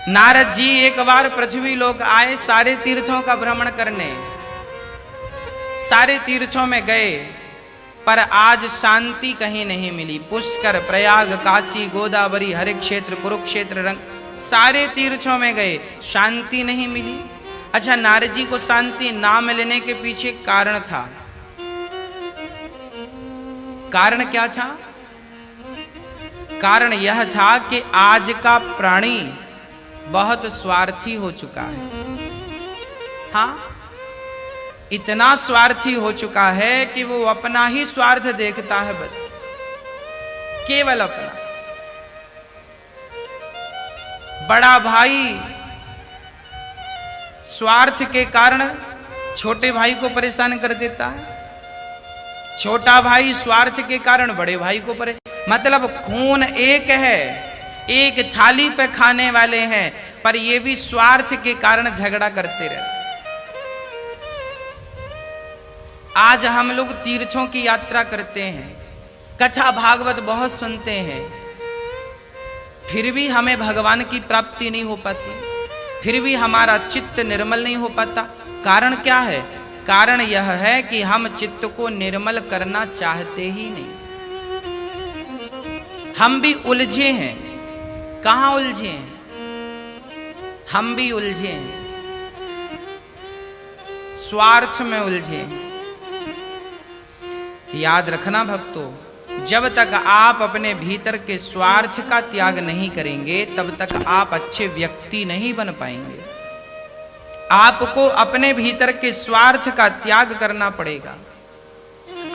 नारद जी एक बार पृथ्वी लोक आए सारे तीर्थों का भ्रमण करने। सारे तीर्थों में गए पर आज शांति कहीं नहीं मिली। पुष्कर, प्रयाग, काशी, गोदावरी, हरि क्षेत्र, कुरुक्षेत्र, रंग, सारे तीर्थों में गए, शांति नहीं मिली। अच्छा, नारद जी को शांति ना मिलने के पीछे कारण था। कारण क्या था? कारण यह था कि आज का प्राणी बहुत स्वार्थी हो चुका है। हाँ, इतना स्वार्थी हो चुका है कि वो अपना ही स्वार्थ देखता है, बस केवल अपना। बड़ा भाई स्वार्थ के कारण छोटे भाई को परेशान कर देता है, छोटा भाई स्वार्थ के कारण बड़े भाई को मतलब खून एक है, एक थाली पे खाने वाले हैं, पर ये भी स्वार्थ के कारण झगड़ा करते रहते। आज हम लोग तीर्थों की यात्रा करते हैं, कथा भागवत बहुत सुनते हैं, फिर भी हमें भगवान की प्राप्ति नहीं हो पाती, फिर भी हमारा चित्त निर्मल नहीं हो पाता। कारण क्या है? कारण यह है कि हम चित्त को निर्मल करना चाहते ही नहीं। हम भी उलझे हैं। कहां उलझे हैं? हम भी उलझे हैं, स्वार्थ में उलझे हैं। याद रखना भक्तों, जब तक आप अपने भीतर के स्वार्थ का त्याग नहीं करेंगे तब तक आप अच्छे व्यक्ति नहीं बन पाएंगे। आपको अपने भीतर के स्वार्थ का त्याग करना पड़ेगा।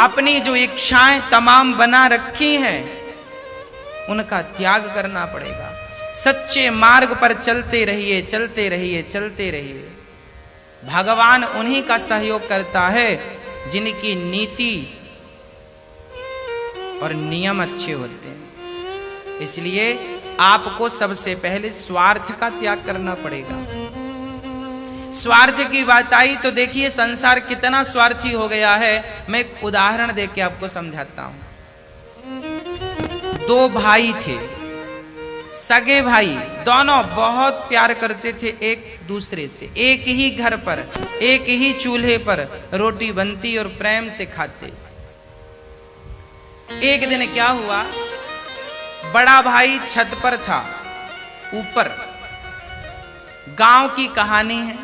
अपनी जो इच्छाएं तमाम बना रखी हैं उनका त्याग करना पड़ेगा। सच्चे मार्ग पर चलते रहिए, चलते रहिए, चलते रहिए। भगवान उन्हीं का सहयोग करता है जिनकी नीति और नियम अच्छे होते हैं। इसलिए आपको सबसे पहले स्वार्थ का त्याग करना पड़ेगा। स्वार्थ की बात आई तो देखिए संसार कितना स्वार्थी हो गया है। मैं एक उदाहरण देके आपको समझाता हूं। दो भाई थे, सगे भाई, दोनों बहुत प्यार करते थे एक दूसरे से। एक ही घर पर, एक ही चूल्हे पर रोटी बनती और प्रेम से खाते। एक दिन क्या हुआ, बड़ा भाई छत पर था, ऊपर। गांव की कहानी है।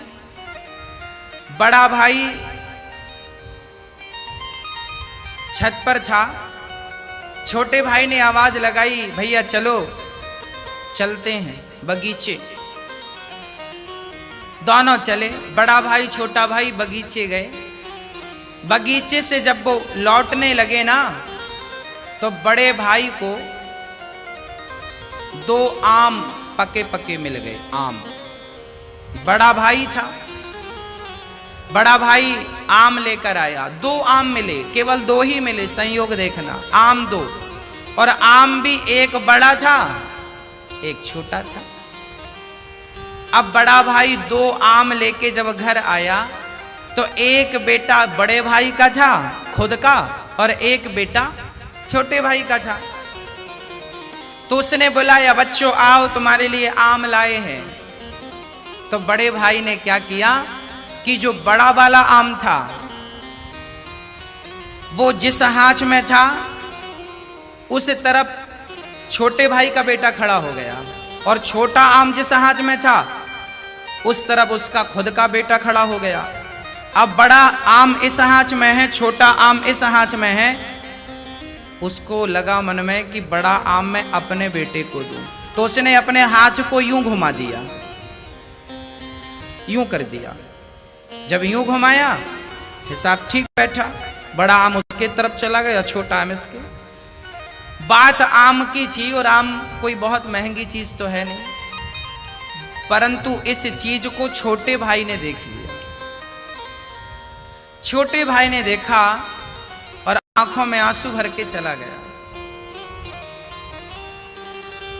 बड़ा भाई छत पर था, छोटे भाई ने आवाज लगाई, भैया चलो चलते हैं बगीचे। दोनों चले, बड़ा भाई छोटा भाई बगीचे गए। बगीचे से जब वो लौटने लगे ना तो बड़े भाई को दो आम पके पके मिल गए। आम, बड़ा भाई था, बड़ा भाई आम लेकर आया। दो आम मिले, केवल दो ही मिले, संयोग देखना, आम दो। और आम भी एक बड़ा था एक छोटा था। अब बड़ा भाई दो आम लेके जब घर आया तो एक बेटा बड़े भाई का था खुद का और एक बेटा छोटे भाई का था। तो उसने बुलाया, बच्चों आओ तुम्हारे लिए आम लाए हैं। तो बड़े भाई ने क्या किया कि जो बड़ा वाला आम था वो जिस हाथ में था उस तरफ छोटे भाई का बेटा खड़ा हो गया, और छोटा आम जिस हाथ में था उस तरफ उसका खुद का बेटा खड़ा हो गया। अब बड़ा आम इस हाथ में है, छोटा आम इस हाथ में है। उसको लगा मन में कि बड़ा आम मैं अपने बेटे को दूं, तो उसने अपने हाथ को यूं घुमा दिया, यूं कर दिया। जब यूं घुमाया हिसाब ठीक बैठा, बड़ा आम उसके तरफ चला गया, छोटा आम इसके। बात आम की थी और आम कोई बहुत महंगी चीज तो है नहीं, परंतु इस चीज को छोटे भाई ने देख लिया। छोटे भाई ने देखा और आंखों में आंसू भर के चला गया।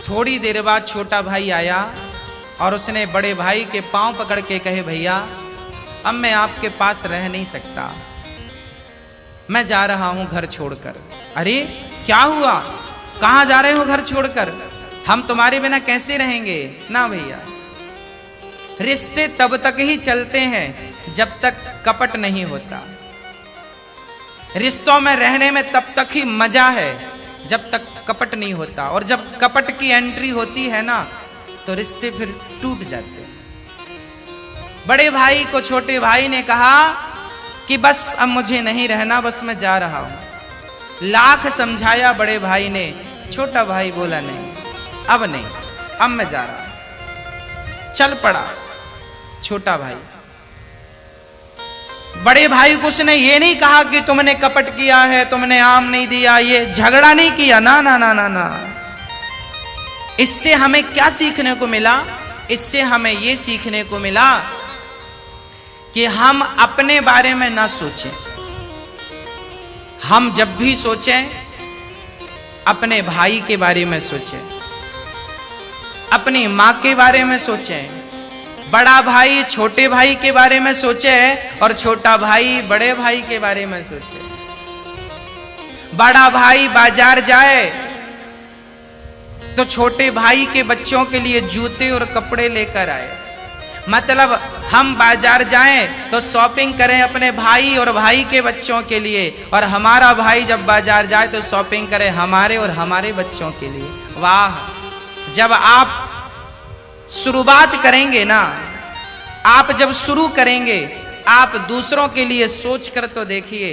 थोड़ी देर बाद छोटा भाई आया और उसने बड़े भाई के पांव पकड़ के कहे, भैया अब मैं आपके पास रह नहीं सकता, मैं जा रहा हूं घर छोड़कर। अरे क्या हुआ, कहां जा रहे हो घर छोड़कर? हम तुम्हारे बिना कैसे रहेंगे? ना भैया, रिश्ते तब तक ही चलते हैं जब तक कपट नहीं होता। रिश्तों में रहने में तब तक ही मजा है जब तक कपट नहीं होता, और जब कपट की एंट्री होती है ना तो रिश्ते फिर टूट जाते हैं। बड़े भाई को छोटे भाई ने कहा कि बस अब मुझे नहीं रहना, बस मैं जा रहा हूं। लाख समझाया बड़े भाई ने, छोटा भाई बोला नहीं, अब नहीं, अब मैं जा रहा हूं। चल पड़ा छोटा भाई। बड़े भाई को उसने ये नहीं कहा कि तुमने कपट किया है, तुमने आम नहीं दिया, ये झगड़ा नहीं किया, ना ना ना ना ना। इससे हमें क्या सीखने को मिला? इससे हमें ये सीखने को मिला कि हम अपने बारे में ना सोचें। हम जब भी सोचें अपने भाई के बारे में सोचें, अपनी माँ के बारे में सोचें, बड़ा भाई छोटे भाई के बारे में सोचे और छोटा भाई बड़े भाई के बारे में सोचे। बड़ा भाई बाजार जाए तो छोटे भाई के बच्चों के लिए जूते और कपड़े लेकर आए। मतलब हम बाजार जाएं तो शॉपिंग करें अपने भाई और भाई के बच्चों के लिए, और हमारा भाई जब बाजार जाए तो शॉपिंग करे हमारे और हमारे बच्चों के लिए। वाह! जब आप शुरुआत करेंगे ना, आप जब शुरू करेंगे, आप दूसरों के लिए सोच कर तो देखिए।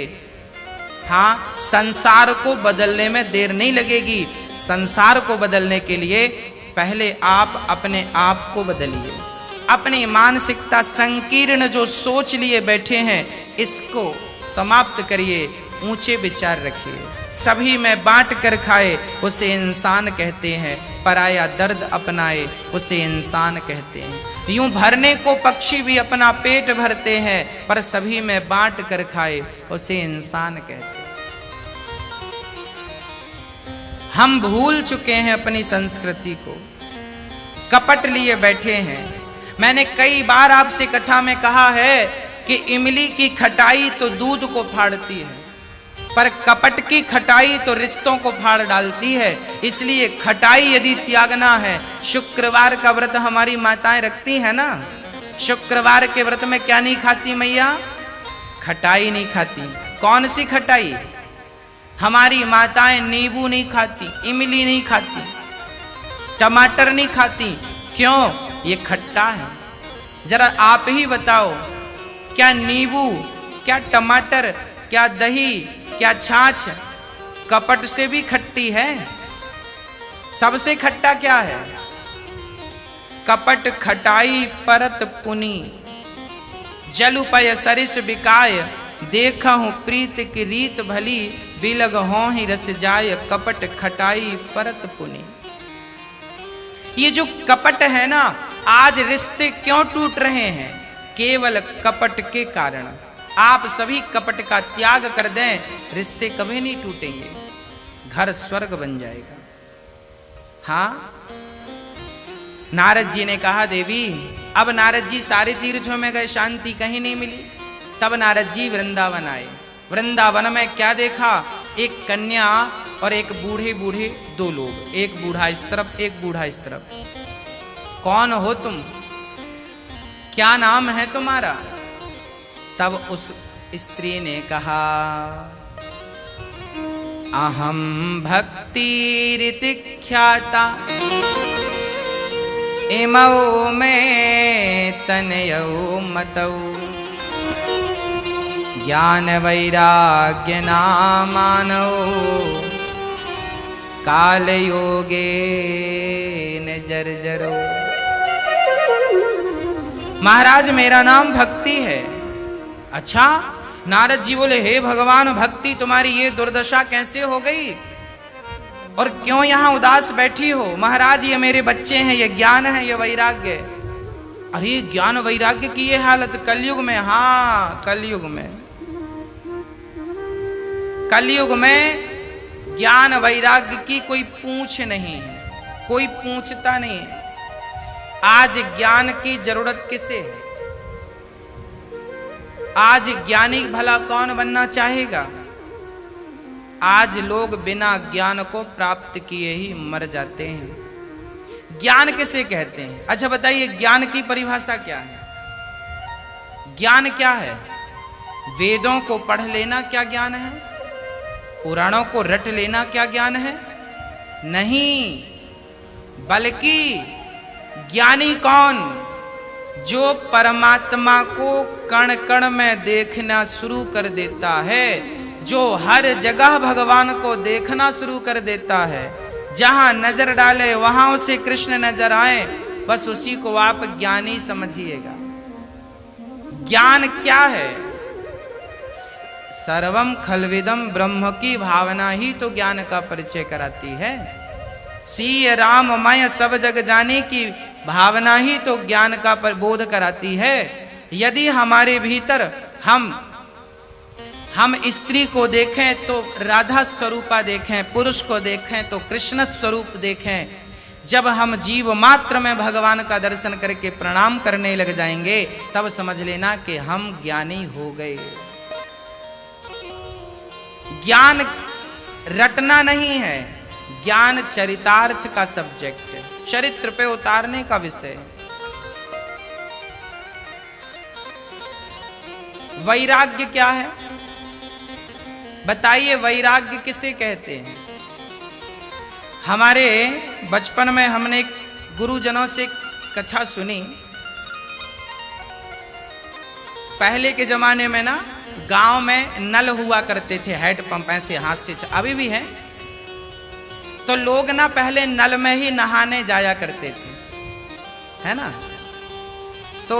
हाँ, संसार को बदलने में देर नहीं लगेगी। संसार को बदलने के लिए पहले आप अपने आप को बदलिए। अपनी मानसिकता संकीर्ण जो सोच लिए बैठे हैं, इसको समाप्त करिए, ऊंचे विचार रखिए। सभी में बांट कर खाए उसे इंसान कहते हैं, पराया दर्द अपनाए उसे इंसान कहते हैं। यूं भरने को पक्षी भी अपना पेट भरते हैं, पर सभी में बांट कर खाए उसे इंसान कहते हैं। हम भूल चुके हैं अपनी संस्कृति को, कपट लिए बैठे हैं। मैंने कई बार आपसे कथा में कहा है कि इमली की खटाई तो दूध को फाड़ती है, पर कपट की खटाई तो रिश्तों को फाड़ डालती है। इसलिए खटाई यदि त्यागना है, शुक्रवार का व्रत हमारी माताएं रखती हैं ना, शुक्रवार के व्रत में क्या नहीं खाती मैया? खटाई नहीं खाती। कौन सी खटाई? हमारी माताएं नींबू नहीं खाती, इमली नहीं खाती, टमाटर नहीं खाती। क्यों? ये खट्टा है। जरा आप ही बताओ, क्या नींबू, क्या टमाटर, क्या दही, क्या छाछ कपट से भी खट्टी है? सबसे खट्टा क्या है? कपट खटाई परत पुनी, जलुपय सरिस बिकाय, देखा हूं प्रीत की रीत भली, बिलग हों ही रस जाय, कपट खटाई परत पुनी। ये जो कपट है ना, आज रिश्ते क्यों टूट रहे हैं? केवल कपट के कारण। आप सभी कपट का त्याग कर दें, रिश्ते कभी नहीं टूटेंगे, घर स्वर्ग बन जाएगा। हाँ, नारद जी ने कहा देवी, अब नारद जी सारे तीर्थों में गए, शांति कहीं नहीं मिली। तब नारद जी वृंदावन आए। वृंदावन में क्या देखा? एक कन्या और एक बूढ़े बूढ़े दो लोग, एक बूढ़ा इस तरफ, एक बूढ़ा इस तरफ। कौन हो तुम? क्या नाम है तुम्हारा? तब उस स्त्री ने कहा, अहम भक्ति रीति ख्याता, इमौ में तनयौ मतौ, ज्ञान वैराग्य नामानौ, काल योगे न जर्जरो। महाराज मेरा नाम भक्ति है। अच्छा, नारद जी बोले, हे भगवान, भक्ति तुम्हारी ये दुर्दशा कैसे हो गई और क्यों यहाँ उदास बैठी हो? महाराज ये मेरे बच्चे हैं, ये ज्ञान है, ये वैराग्य। अरे ज्ञान वैराग्य की ये हालत कलयुग में? हाँ, कलयुग में, कलयुग में ज्ञान वैराग्य की कोई पूछ नहीं है, कोई पूछता नहीं है। आज ज्ञान की जरूरत किसे है? आज ज्ञानी भला कौन बनना चाहेगा? आज लोग बिना ज्ञान को प्राप्त किए ही मर जाते हैं। ज्ञान किसे कहते हैं? अच्छा बताइए, ज्ञान की परिभाषा क्या है? ज्ञान क्या है? वेदों को पढ़ लेना क्या ज्ञान है? पुराणों को रट लेना क्या ज्ञान है? नहीं, बल्कि ज्ञानी कौन? जो परमात्मा को कण कण में देखना शुरू कर देता है, जो हर जगह भगवान को देखना शुरू कर देता है, जहां नजर डाले वहां उसे कृष्ण नजर आए, बस उसी को आप ज्ञानी समझिएगा। ज्ञान क्या है? सर्वम खलविदम ब्रह्म की भावना ही तो ज्ञान का परिचय कराती है। सीय राममय सब जग जाने की भावना ही तो ज्ञान का प्रबोध कराती है। यदि हमारे भीतर हम स्त्री को देखें तो राधा स्वरूपा देखें, पुरुष को देखें तो कृष्ण स्वरूप देखें, जब हम जीव मात्र में भगवान का दर्शन करके प्रणाम करने लग जाएंगे, तब समझ लेना कि हम ज्ञानी हो गए। ज्ञान रटना नहीं है, ज्ञान चरितार्थ का सब्जेक्ट है, चरित्र पे उतारने का विषय है। वैराग्य क्या है? बताइए, वैराग्य किसे कहते हैं? हमारे बचपन में हमने गुरुजनों से कथा सुनी। पहले के जमाने में ना गांव में नल हुआ करते थे, हेड पंप ऐसे हाथ से, अभी भी है। तो लोग ना पहले नल में ही नहाने जाया करते थे, है ना। तो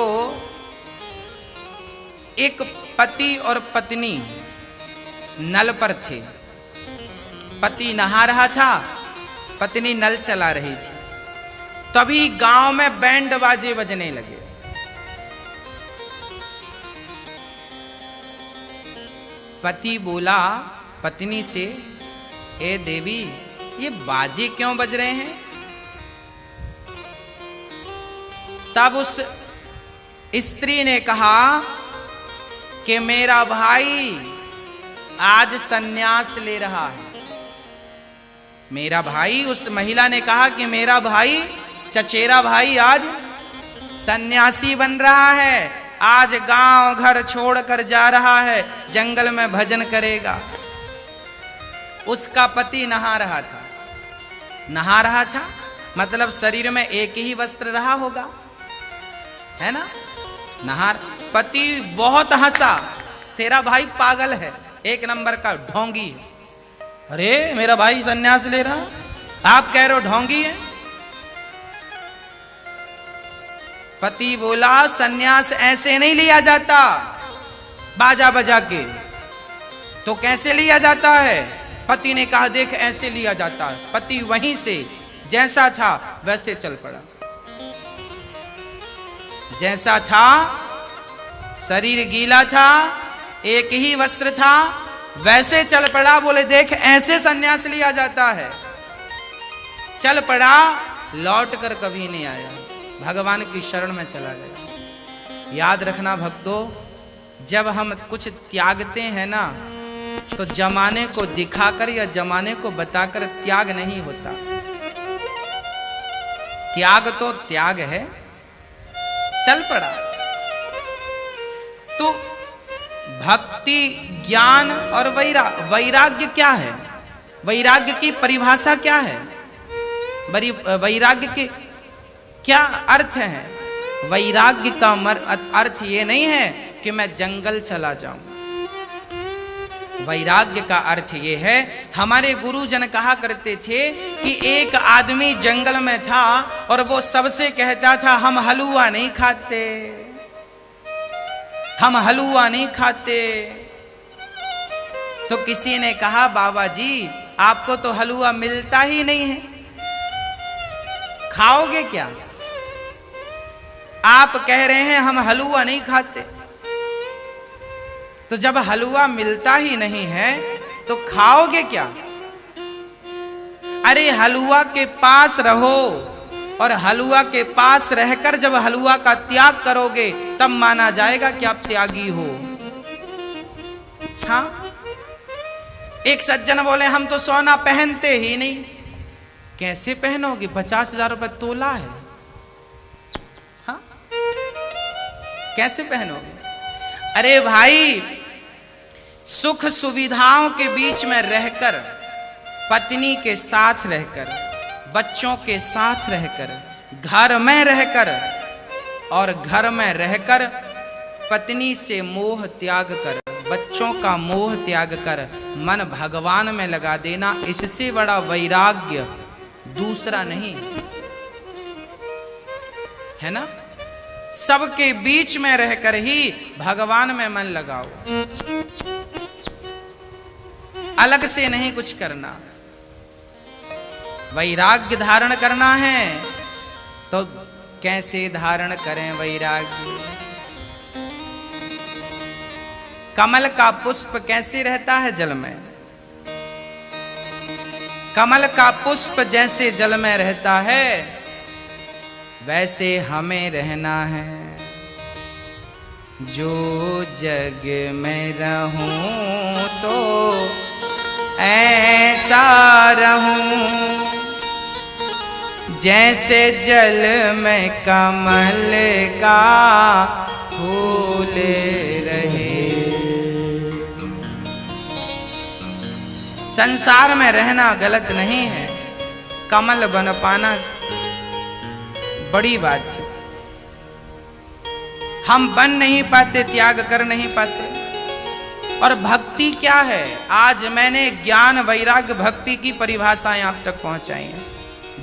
एक पति और पत्नी नल पर थे। पति नहा रहा था, पत्नी नल चला रही थी। तभी गांव में बैंड बाजे बजने लगे। पति बोला पत्नी से, ए देवी, ये बाजे क्यों बज रहे हैं? तब उस स्त्री ने कहा कि मेरा भाई आज सन्यास ले रहा है। मेरा भाई, उस महिला ने कहा कि मेरा भाई, चचेरा भाई आज सन्यासी बन रहा है, आज गांव घर छोड़कर जा रहा है, जंगल में भजन करेगा। उसका पति नहा रहा था। नहा रहा था मतलब शरीर में एक ही वस्त्र रहा होगा, है ना। पति बहुत हंसा, तेरा भाई पागल है, एक नंबर का ढोंगी है। अरे मेरा भाई सन्यास ले रहा, आप कह रहे हो ढोंगी है। पति बोला सन्यास ऐसे नहीं लिया जाता बाजा बजा के, तो कैसे लिया जाता है? पति ने कहा देख ऐसे लिया जाता है। पति वहीं से जैसा था वैसे चल पड़ा। जैसा था, शरीर गीला था, एक ही वस्त्र था, वैसे चल पड़ा। बोले देख ऐसे सन्यास लिया जाता है। चल पड़ा, लौट कर कभी नहीं आया, भगवान की शरण में चला गया। याद रखना भक्तों, जब हम कुछ त्यागते हैं ना, तो जमाने को दिखाकर या जमाने को बताकर त्याग नहीं होता। त्याग तो त्याग है, चल पड़ा। तो भक्ति, ज्ञान और वैराग्य क्या है? वैराग्य की परिभाषा क्या है? वैराग्य के क्या अर्थ है? वैराग्य का अर्थ ये नहीं है कि मैं जंगल चला जाऊं। वैराग्य का अर्थ ये है, हमारे गुरुजन कहा करते थे कि एक आदमी जंगल में था और वो सबसे कहता था हम हलवा नहीं खाते, हम हलवा नहीं खाते। तो किसी ने कहा बाबा जी आपको तो हलवा मिलता ही नहीं है, खाओगे क्या? आप कह रहे हैं हम हलवा नहीं खाते, तो जब हलवा मिलता ही नहीं है तो खाओगे क्या? अरे हलवा के पास रहो और हलवा के पास रहकर जब हलवा का त्याग करोगे तब माना जाएगा कि आप त्यागी हो। हाँ, एक सज्जन बोले हम तो सोना पहनते ही नहीं, कैसे पहनोगे? 50,000 रुपये तोला है। हाँ, कैसे पहनोगे? अरे भाई, सुख सुविधाओं के बीच में रहकर, पत्नी के साथ रहकर, बच्चों के साथ रहकर, घर में रहकर, और घर में रहकर पत्नी से मोह त्याग कर, बच्चों का मोह त्याग कर मन भगवान में लगा देना, इससे बड़ा वैराग्य दूसरा नहीं है ना। सबके बीच में रहकर ही भगवान में मन लगाओ, अलग से नहीं कुछ करना। वैराग्य धारण करना है तो कैसे धारण करें वैराग्य? कमल का पुष्प कैसे रहता है जल में? कमल का पुष्प जैसे जल में रहता है, वैसे हमें रहना है। जो जग में रहूं तो ऐसा रहूं, जैसे जल में कमल का फूल रहे। संसार में रहना गलत नहीं है, कमल बन पाना बड़ी बात है। हम बन नहीं पाते, त्याग कर नहीं पाते। और भक्ति क्या है? आज मैंने ज्ञान वैराग्य भक्ति की परिभाषाएं आप तक पहुंचाई हैं।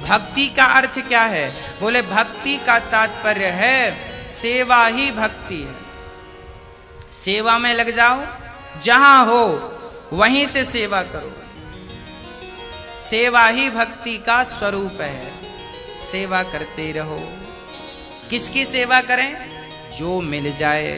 भक्ति का अर्थ क्या है? बोले भक्ति का तात्पर्य है सेवा ही भक्ति है। सेवा में लग जाओ, जहां हो वहीं से सेवा करो। सेवा ही भक्ति का स्वरूप है। सेवा करते रहो। किसकी सेवा करें? जो मिल जाए।